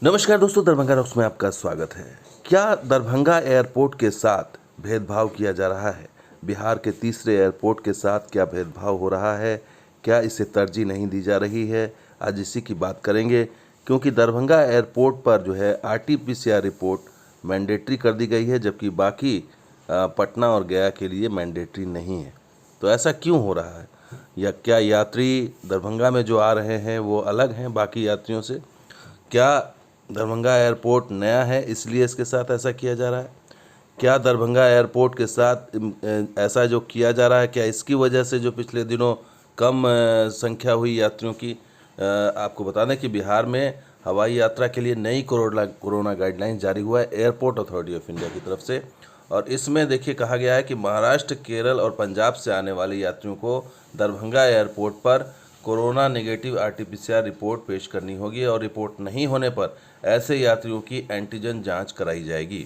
नमस्कार दोस्तों, दरभंगा रॉक्स में आपका स्वागत है। क्या दरभंगा एयरपोर्ट के साथ भेदभाव किया जा रहा है? बिहार के तीसरे एयरपोर्ट के साथ क्या भेदभाव हो रहा है? क्या इसे तरजीह नहीं दी जा रही है? आज इसी की बात करेंगे, क्योंकि दरभंगा एयरपोर्ट पर जो है RT-PCR रिपोर्ट मैंडेटरी कर दी गई है, जबकि बाकी पटना और गया के लिए मैंडेटरी नहीं है। तो ऐसा क्यों हो रहा है? या क्या यात्री दरभंगा में जो आ रहे हैं वो अलग हैं बाकी यात्रियों से? क्या दरभंगा एयरपोर्ट नया है इसलिए इसके साथ ऐसा किया जा रहा है? क्या दरभंगा एयरपोर्ट के साथ ऐसा जो किया जा रहा है, क्या इसकी वजह से जो पिछले दिनों कम संख्या हुई यात्रियों की? आपको बता दें कि बिहार में हवाई यात्रा के लिए नई कोरोना गाइडलाइन जारी हुआ है एयरपोर्ट अथॉरिटी ऑफ इंडिया की तरफ से। और इसमें देखिए कहा गया है कि महाराष्ट्र, केरल और पंजाब से आने वाले यात्रियों को दरभंगा एयरपोर्ट पर कोरोना नेगेटिव RT-PCR रिपोर्ट पेश करनी होगी और रिपोर्ट नहीं होने पर ऐसे यात्रियों की एंटीजन जांच कराई जाएगी।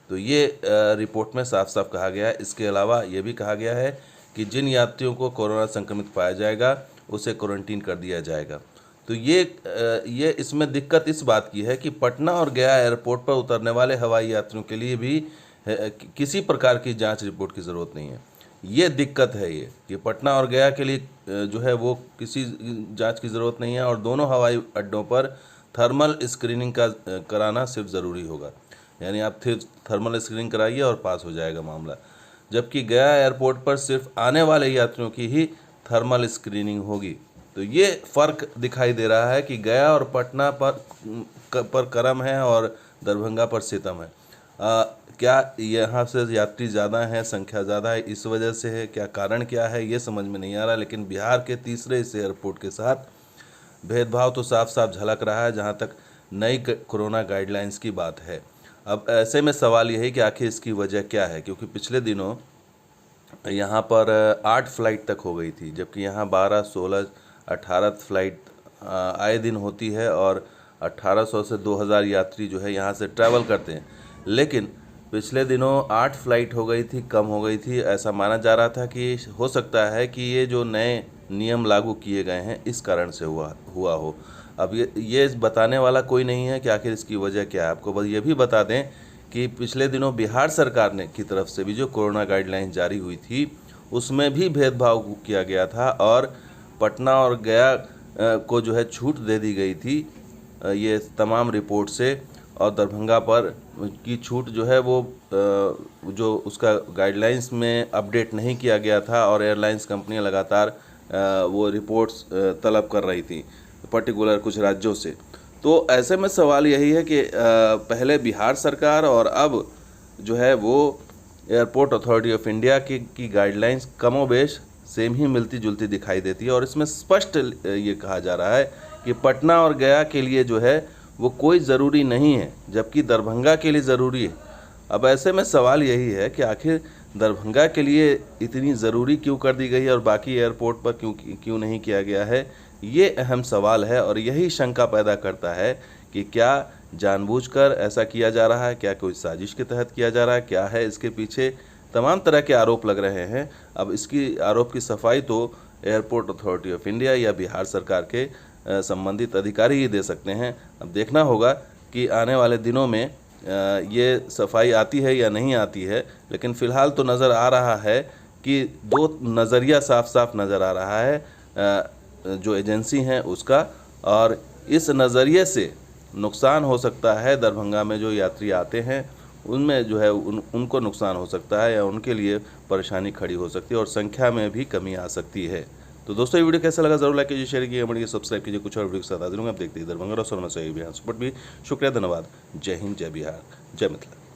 तो ये रिपोर्ट में साफ साफ कहा गया है। इसके अलावा ये भी कहा गया है कि जिन यात्रियों को कोरोना संक्रमित पाया जाएगा उसे क्वारंटीन कर दिया जाएगा। तो ये इसमें दिक्कत इस बात की है कि पटना और गया एयरपोर्ट पर उतरने वाले हवाई यात्रियों के लिए भी किसी प्रकार की जांच रिपोर्ट की ज़रूरत नहीं है। ये दिक्कत है ये कि पटना और गया के लिए जो है वो किसी जांच की ज़रूरत नहीं है और दोनों हवाई अड्डों पर थर्मल स्क्रीनिंग का कराना सिर्फ ज़रूरी होगा। यानी आप थर्मल स्क्रीनिंग कराइए और पास हो जाएगा मामला। जबकि गया एयरपोर्ट पर सिर्फ आने वाले यात्रियों की ही थर्मल स्क्रीनिंग होगी। तो ये फ़र्क दिखाई दे रहा है कि गया और पटना पर करम है और दरभंगा पर सितम है। क्या यहाँ से यात्री ज़्यादा हैं, संख्या ज़्यादा है, इस वजह से है? क्या कारण क्या है ये समझ में नहीं आ रहा। लेकिन बिहार के तीसरे इस एयरपोर्ट के साथ भेदभाव तो साफ साफ झलक रहा है जहाँ तक नई कोरोना गाइडलाइंस की बात है। अब ऐसे में सवाल यही कि आखिर इसकी वजह क्या है, क्योंकि पिछले दिनों यहाँ पर 8 फ्लाइट तक हो गई थी, जबकि यहाँ 12, 16, 18 फ्लाइट आए दिन होती है और 1800 से 2000 यात्री जो है यहाँ से ट्रैवल करते हैं। लेकिन पिछले दिनों 8 फ्लाइट हो गई थी, कम हो गई थी। ऐसा माना जा रहा था कि हो सकता है कि ये जो नए नियम लागू किए गए हैं इस कारण से हुआ हो। अब ये बताने वाला कोई नहीं है कि आखिर इसकी वजह क्या है। आपको बस ये भी बता दें कि पिछले दिनों बिहार सरकार ने की तरफ से भी जो कोरोना गाइडलाइन जारी हुई थी उसमें भी भेदभाव किया गया था और पटना और गया को जो है छूट दे दी गई थी ये तमाम रिपोर्ट से, और दरभंगा पर की छूट जो है वो जो उसका गाइडलाइंस में अपडेट नहीं किया गया था और एयरलाइंस कंपनियां लगातार वो रिपोर्ट्स तलब कर रही थी पर्टिकुलर कुछ राज्यों से। तो ऐसे में सवाल यही है कि पहले बिहार सरकार और अब जो है वो एयरपोर्ट अथॉरिटी ऑफ इंडिया की गाइडलाइंस कमोबेश सेम ही मिलती जुलती दिखाई देती है और इसमें स्पष्ट ये कहा जा रहा है कि पटना और गया के लिए जो है वो कोई ज़रूरी नहीं है, जबकि दरभंगा के लिए ज़रूरी है। अब ऐसे में सवाल यही है कि आखिर दरभंगा के लिए इतनी ज़रूरी क्यों कर दी गई है और बाकी एयरपोर्ट पर क्यों नहीं किया गया है? ये अहम सवाल है और यही शंका पैदा करता है कि क्या जानबूझकर ऐसा किया जा रहा है, क्या कोई साजिश के तहत किया जा रहा है, क्या है इसके पीछे? तमाम तरह के आरोप लग रहे हैं। अब इसकी आरोप की सफाई तो एयरपोर्ट अथॉरिटी ऑफ इंडिया या बिहार सरकार के संबंधित अधिकारी ही दे सकते हैं। अब देखना होगा कि आने वाले दिनों में ये सफाई आती है या नहीं आती है। लेकिन फ़िलहाल तो नज़र आ रहा है कि दो नज़रिया साफ साफ नज़र आ रहा है जो एजेंसी हैं उसका, और इस नज़रिए से नुकसान हो सकता है। दरभंगा में जो यात्री आते हैं उनमें जो है उनको नुकसान हो सकता है या उनके लिए परेशानी खड़ी हो सकती है और संख्या में भी कमी आ सकती है। तो दोस्तों ये वीडियो कैसा लगा जरूर लाइक कीजिए, शेयर कीजिए, कमेंट कीजिए, सब्सक्राइब कीजिए। कुछ और वीडियो के साथ हाजिर होंगे। आप देखते हैं दरभंगा रॉक्स और मैं बिहार सपोर्ट भी। शुक्रिया, धन्यवाद। जय हिंद, जय बिहार, जय मिथिला।